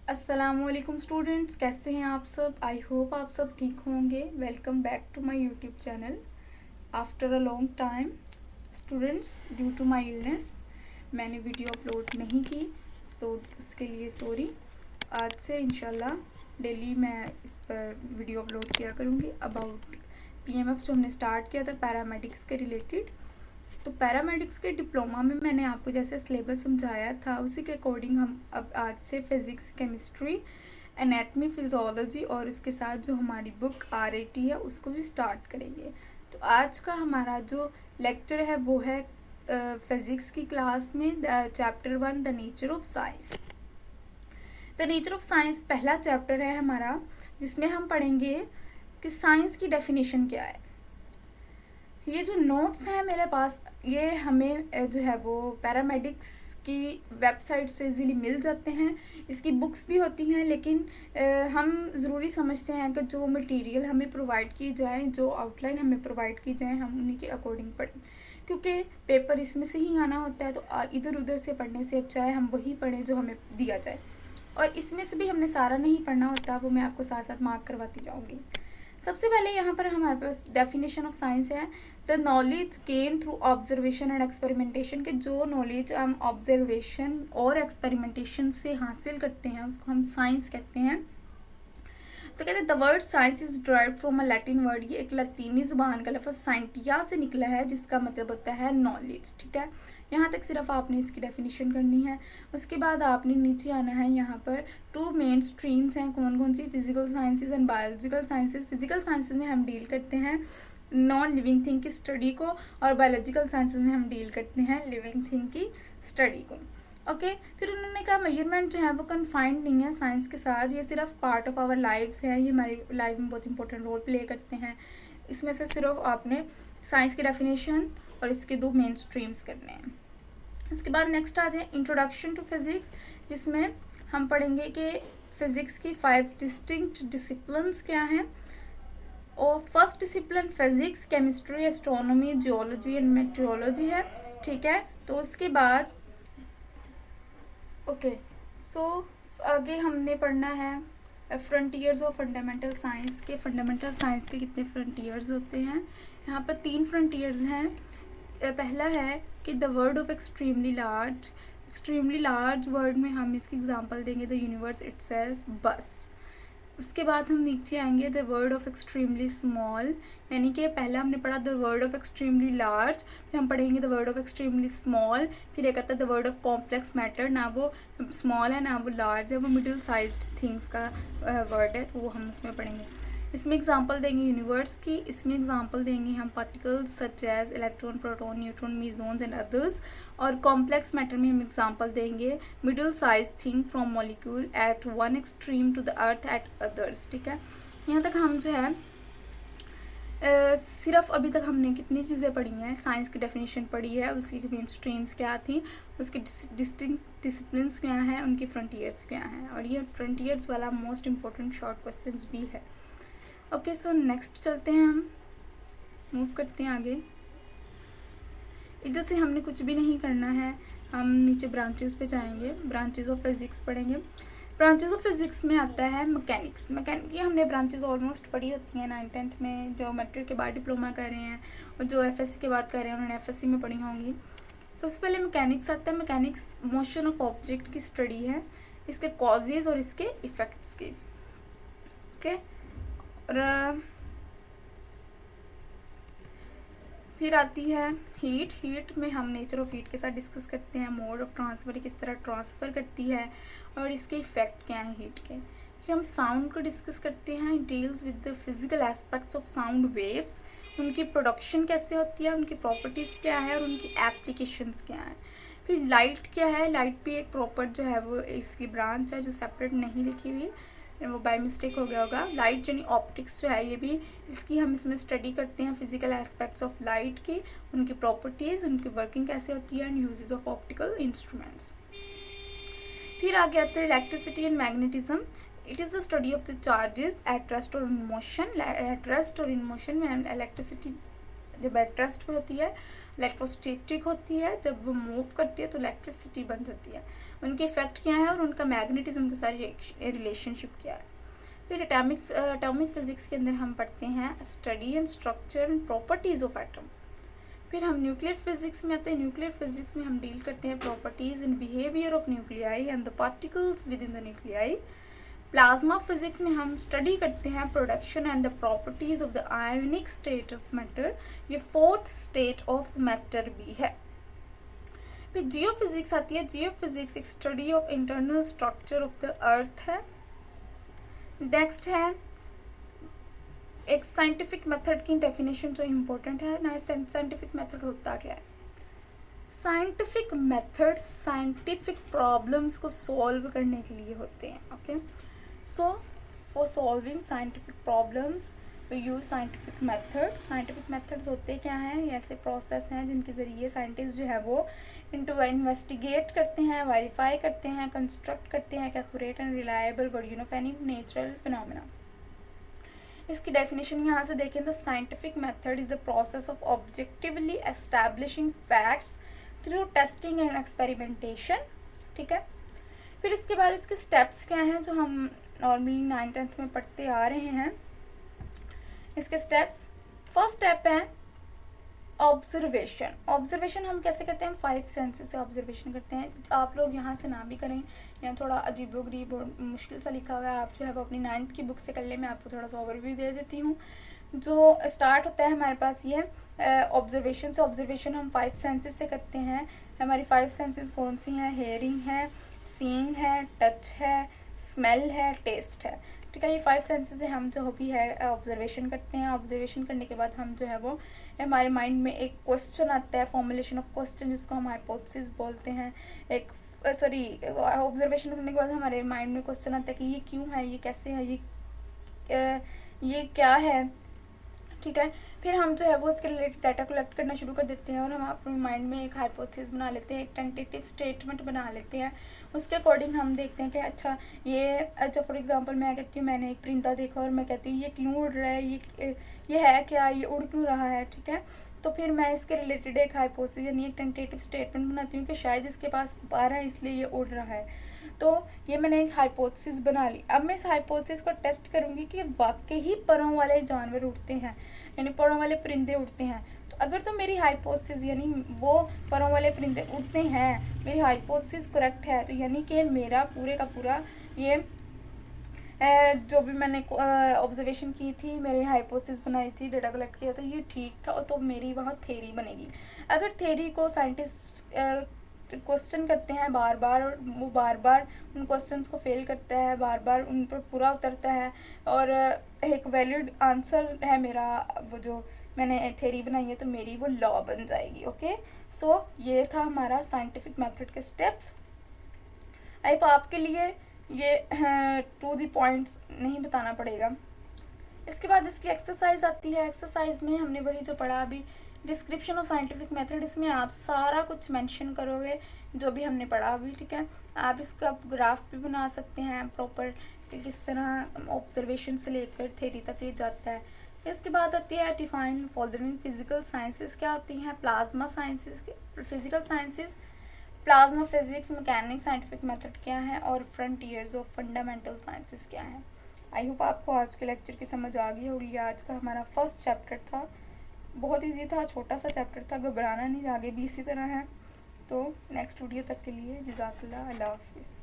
अस्सलामुअलैकुम स्टूडेंट्स, कैसे हैं आप सब। आई होप आप सब ठीक होंगे। Welcome back to my YouTube channel after a long time. Students, due to my illness मैंने वीडियो अपलोड नहीं की, सो उसके लिए सॉरी। आज से इंशाल्लाह डेली मैं इस पर वीडियो अपलोड किया करूँगी अबाउट पीएमएफ जो हमने स्टार्ट किया था पैरामेडिक्स के रिलेटेड। तो पैरामेडिक्स के डिप्लोमा में मैंने आपको जैसे सिलेबस समझाया था उसी के अकॉर्डिंग हम अब आज से फिज़िक्स, केमिस्ट्री, एनाटमी, फिजियोलॉजी और इसके साथ जो हमारी बुक आरएटी है उसको भी स्टार्ट करेंगे। तो आज का हमारा जो लेक्चर है वो है फिज़िक्स की क्लास में chapter 1 the nature of science. The nature of science पहला चैप्टर है हमारा, जिसमें हम पढ़ेंगे कि साइंस की डेफिनेशन क्या है। ये जो नोट्स हैं मेरे पास, ये हमें जो है वो पैरामेडिक्स की वेबसाइट से इजीली मिल जाते हैं। इसकी बुक्स भी होती हैं, लेकिन हम ज़रूरी समझते हैं कि जो मटेरियल हमें प्रोवाइड की जाए, जो आउटलाइन हमें प्रोवाइड की जाए, हम उन्हीं के अकॉर्डिंग पढ़ें, क्योंकि पेपर इसमें से ही आना होता है। तो इधर उधर से पढ़ने से अच्छा है हम वही पढ़ें जो हमें दिया जाए, और इसमें से भी हमने सारा नहीं पढ़ना होता, वो मैं आपको साथ साथ मार्क करवाती जाऊँगी। सबसे पहले यहाँ पर हमारे पास डेफिनेशन ऑफ साइंस है the knowledge gain through observation and experimentation, के जो नॉलेज हम ऑब्जर्वेशन और एक्सपेरिमेंटेशन से हासिल करते हैं उसको हम साइंस कहते हैं। तो कहते हैं the word science is derived from a Latin word, ये एक लतीनी जुबान का लफ्ज़ साइंटिया से निकला है, जिसका मतलब होता है नॉलेज। ठीक है, यहाँ तक सिर्फ आपने इसकी डेफिनेशन करनी है। उसके बाद आपने नीचे आना है। यहाँ पर टू मेन स्ट्रीम्स हैं, कौन कौन सी, physical sciences and biological sciences. Physical sciences में हम डील करते हैं नॉन लिविंग थिंग की स्टडी को, और बायोलॉजिकल साइंसेज में हम डील करते हैं लिविंग थिंग की स्टडी को। ओके, फिर उन्होंने कहा मेजरमेंट जो है वो कन्फाइंड नहीं है साइंस के साथ, ये सिर्फ पार्ट ऑफ आवर लाइफ्स है, ये हमारी लाइफ में बहुत इंपॉर्टेंट रोल प्ले करते हैं। इसमें से सिर्फ आपने साइंस की डेफिनेशन और इसके दो मेन स्ट्रीम्स करने हैं। इसके बाद नेक्स्ट आ जाए इंट्रोडक्शन टू फिज़िक्स, जिसमें हम पढ़ेंगे कि फ़िज़िक्स की 5 डिस्टिंक्ट डिसिप्लिन्स क्या हैं। और first discipline physics, chemistry, astronomy, geology and metrology है। ठीक है, तो उसके बाद ओके सो आगे हमने पढ़ना है फ्रंटियर्स ऑफ फंडामेंटल साइंस के। फंडामेंटल साइंस के कितने फ्रंटियर्स होते हैं, यहाँ पर 3 फ्रंटियर्स हैं। पहला है कि the word of extremely large. Extremely large word में हम इसकी एग्जांपल देंगे द यूनिवर्स इटसेल्फ, बस। उसके बाद हम नीचे आएंगे the word of extremely small, यानी कि पहला हमने पढ़ा the word of extremely large, फिर हम पढ़ेंगे the word of extremely small, फिर एक आता है the word of complex matter, ना वो स्मॉल है ना वो लार्ज है, वो मिडिल साइज्ड थिंग्स का वर्ड है, तो वो हम उसमें पढ़ेंगे। इसमें एग्जांपल देंगे यूनिवर्स की, इसमें एग्जांपल देंगे हम particles such as electron, proton, neutron, mesons and others. और कॉम्प्लेक्स मैटर में हम एग्जांपल देंगे middle size thing from molecule at one extreme to the earth at others. ठीक है, यहाँ तक हम जो है सिर्फ अभी तक हमने कितनी चीज़ें पढ़ी हैं, साइंस की डेफिनेशन पढ़ी है, उसकी मेन स्ट्रीम्स क्या थी, उसके डिस्टिंक्ट डिसिप्लिन्स क्या हैं, उनकी फ्रंटियर्स क्या हैं, और ये फ्रंटियर्स वाला मोस्ट इंपॉर्टेंट शॉर्ट क्वेश्चंस भी है। ओके, सो नेक्स्ट चलते हैं, हम मूव करते हैं आगे। इधर से हमने कुछ भी नहीं करना है, हम नीचे ब्रांचेस पे जाएंगे, ब्रांचेस ऑफ फिज़िक्स पढ़ेंगे। ब्रांचेस ऑफ फिज़िक्स में आता है मैकेनिक्स। मैकेनिक की हमने ब्रांचेस ऑलमोस्ट पढ़ी होती हैं 9th-10th में, जो मैट्रिक के बाद डिप्लोमा कर रहे हैं और जो एफएससी के बाद कर रहे हैं उन्होंने एफएससी में पढ़ी होंगी। सबसे पहले मैकेनिक्स आता है। मैकेनिक्स मोशन ऑफ ऑब्जेक्ट की स्टडी है, इसके कॉजेज और इसके इफ़ेक्ट्स की। ओके, और फिर आती है हीट। हीट में हम नेचर ऑफ हीट के साथ डिस्कस करते हैं, मोड ऑफ ट्रांसफ़र किस तरह ट्रांसफ़र करती है और इसके इफ़ेक्ट क्या हैं हीट के। फिर हम साउंड को डिस्कस करते हैं, deals with the physical aspects of sound waves, उनकी प्रोडक्शन कैसे होती है, उनकी प्रॉपर्टीज़ क्या है और उनकी एप्लीकेशंस क्या हैं। फिर लाइट क्या है, लाइट भी एक प्रॉपर जो है वो इसकी ब्रांच है जो सेपरेट नहीं लिखी हुई, वो बाय मिस्टेक हो गया होगा। लाइट यानी ऑप्टिक्स जो है, ये भी इसकी हम इसमें स्टडी करते हैं, फिजिकल एस्पेक्ट्स ऑफ लाइट की, उनकी प्रॉपर्टीज़, उनकी वर्किंग कैसे होती है and uses of optical instruments. फिर आगे आते हैं electricity and magnetism. It is the study of the charges at rest और इन मोशन। एट रेस्ट और इन मोशन में इलेक्ट्रिसिटी जब एट रेस्ट पे होती है इलेक्ट्रोस्टैटिक होती है, जब वो मूव करती है तो इलेक्ट्रिसिटी बन जाती है। उनके इफेक्ट क्या है और उनका मैग्नेटिज्म के साथ रिलेशनशिप क्या है। फिर एटॉमिक फिजिक्स के अंदर हम पढ़ते हैं study and structure and properties of atom. फिर हम न्यूक्लियर फिजिक्स में आते हैं। न्यूक्लियर फिजिक्स में हम डील करते हैं properties and behaviour of nuclei and the particles with in the nuclei. Plasma physics में हम स्टडी करते हैं production and the properties of the ionic state of matter. ये फोर्थ स्टेट ऑफ मैटर भी है। फिर जियो फिजिक्स आती है। जियो फिजिक्स एक study of internal structure of the earth है। नेक्स्ट है एक साइंटिफिक मेथड की डेफिनेशन जो इम्पोर्टेंट है ना। साइंटिफिक मेथड होता क्या है? साइंटिफिक मेथड साइंटिफिक प्रॉब्लम्स को सॉल्व करने के लिए होते हैं। Okay, so for solving scientific problems we use scientific methods. Scientific methods होते क्या हैं? ये ऐसे प्रोसेस हैं जिनके ज़रिए साइंटिस्ट जो है वो इन्वेस्टिगेट करते हैं, वेरीफाई करते हैं, कंस्ट्रक्ट करते हैं accurate and reliable version of any natural phenomena. इसकी डेफिनेशन यहाँ से देखें तो scientific method is the process of objectively establishing facts through testing and experimentation. ठीक है, फिर इसके बाद इसके स्टेप्स क्या हैं जो हम नॉर्मली 9th-10th में पढ़ते आ रहे हैं। इसके स्टेप्स, फर्स्ट स्टेप है ऑब्जर्वेशन। ऑब्जर्वेशन हम कैसे करते हैं? 5 सेंसेस से ऑब्जर्वेशन करते हैं। आप लोग यहाँ से ना भी करें, यहाँ थोड़ा अजीबोगरीब और मुश्किल सा लिखा हुआ है, आप जो है वो अपनी 9th की बुक से कर ले। मैं आपको थोड़ा सा ओवरव्यू दे देती हूँ। जो स्टार्ट होता है हमारे पास ये ऑब्जर्वेशन से। ऑब्जर्वेशन हम 5 सेंसेस से करते हैं। हमारी 5 सेंसेस कौन सी हैं? हेयरिंग है, सीइंग है, टच है, स्मेल है, टेस्ट है। ठीक है, ये 5 सेंसेस से हम जो भी है ऑब्जर्वेशन करते हैं। ऑब्जर्वेशन करने के बाद हम जो है वो हमारे माइंड में एक क्वेश्चन आता है, फॉर्मुलेशन ऑफ क्वेश्चन, जिसको हम हाइपोथेसिस बोलते हैं। एक ऑब्जर्वेशन करने के बाद हमारे माइंड में क्वेश्चन आता है कि ये क्यों है, ये कैसे है, ये क्या है। ठीक है, फिर हम जो है वो इसके रिलेटेड डाटा कलेक्ट करना शुरू कर देते हैं और हम अपने माइंड में एक हाइपोथेसिस बना लेते हैं, एक टेंटेटिव स्टेटमेंट बना लेते हैं। उसके अकॉर्डिंग हम देखते हैं कि अच्छा फॉर एग्जांपल मैं कहती हूँ मैंने एक परिंदा देखा और मैं कहती हूँ ये क्यों उड़ रहा है, ये है क्या, ये उड़ क्यों रहा है। ठीक है, तो फिर मैं इसके रिलेटेड एक हाइपोथेसिस यानी एक टेंटेटिव स्टेटमेंट बनाती हूँ कि शायद इसके पास पर है इसलिए ये उड़ रहा है। तो ये मैंने एक हाइपोथेसिस बना ली। अब मैं इस हाइपोथेसिस को टेस्ट करूँगी कि वाकई ही परों वाले जानवर उड़ते हैं, यानी परों वाले परिंदे उड़ते हैं। तो अगर तो मेरी हाइपोथेसिस यानी वो परों वाले परिंदे उड़ते हैं, मेरी हाइपोथेसिस करेक्ट है, तो यानी कि मेरा पूरे का पूरा ये जो भी मैंने ऑब्जर्वेशन की थी, मेरी हाइपोथेसिस बनाई थी, डेटा कलेक्ट किया था, ये ठीक था, तो मेरी वहाँ थ्योरी बनेगी। अगर थ्योरी को साइंटिस्ट क्वेश्चन करते हैं बार बार और वो बार बार उन क्वेश्चंस को फेल करता है, बार बार उन पर पूरा उतरता है और एक वैलिड आंसर है मेरा वो जो मैंने थ्योरी बनाई है, तो मेरी वो लॉ बन जाएगी। ओके, सो ये था हमारा साइंटिफिक मेथड के स्टेप्स। आई होप आपके लिए ये टू द पॉइंट्स नहीं बताना पड़ेगा। इसके बाद इसकी एक्सरसाइज आती है। एक्सरसाइज में हमने वही जो पढ़ा अभी, डिस्क्रिप्शन ऑफ साइंटिफिक मेथड, इसमें आप सारा कुछ मेंशन करोगे जो भी हमने पढ़ा अभी। ठीक है, आप इसका ग्राफ भी बना सकते हैं प्रॉपर कि किस तरह ऑब्जर्वेशन से लेकर थ्योरी तक ये जाता है। फिर इसके बाद आती है डिफाइन फॉलोइंग फिजिकल साइंसेस क्या होती हैं। Plasma sciences, physical sciences, plasma physics, mechanics, scientific method क्या है और फ्रंटियर्स ऑफ फंडामेंटल साइंसेस क्या है। आई होप आपको आज के लेक्चर की समझ आ गई होगी। आज का हमारा फर्स्ट चैप्टर था, बहुत इजी था, छोटा सा चैप्टर था, घबराना नहीं, आगे भी इसी तरह है। तो नेक्स्ट वीडियो तक के लिए जज़ाकल्लाह, अल्लाह हाफिज़।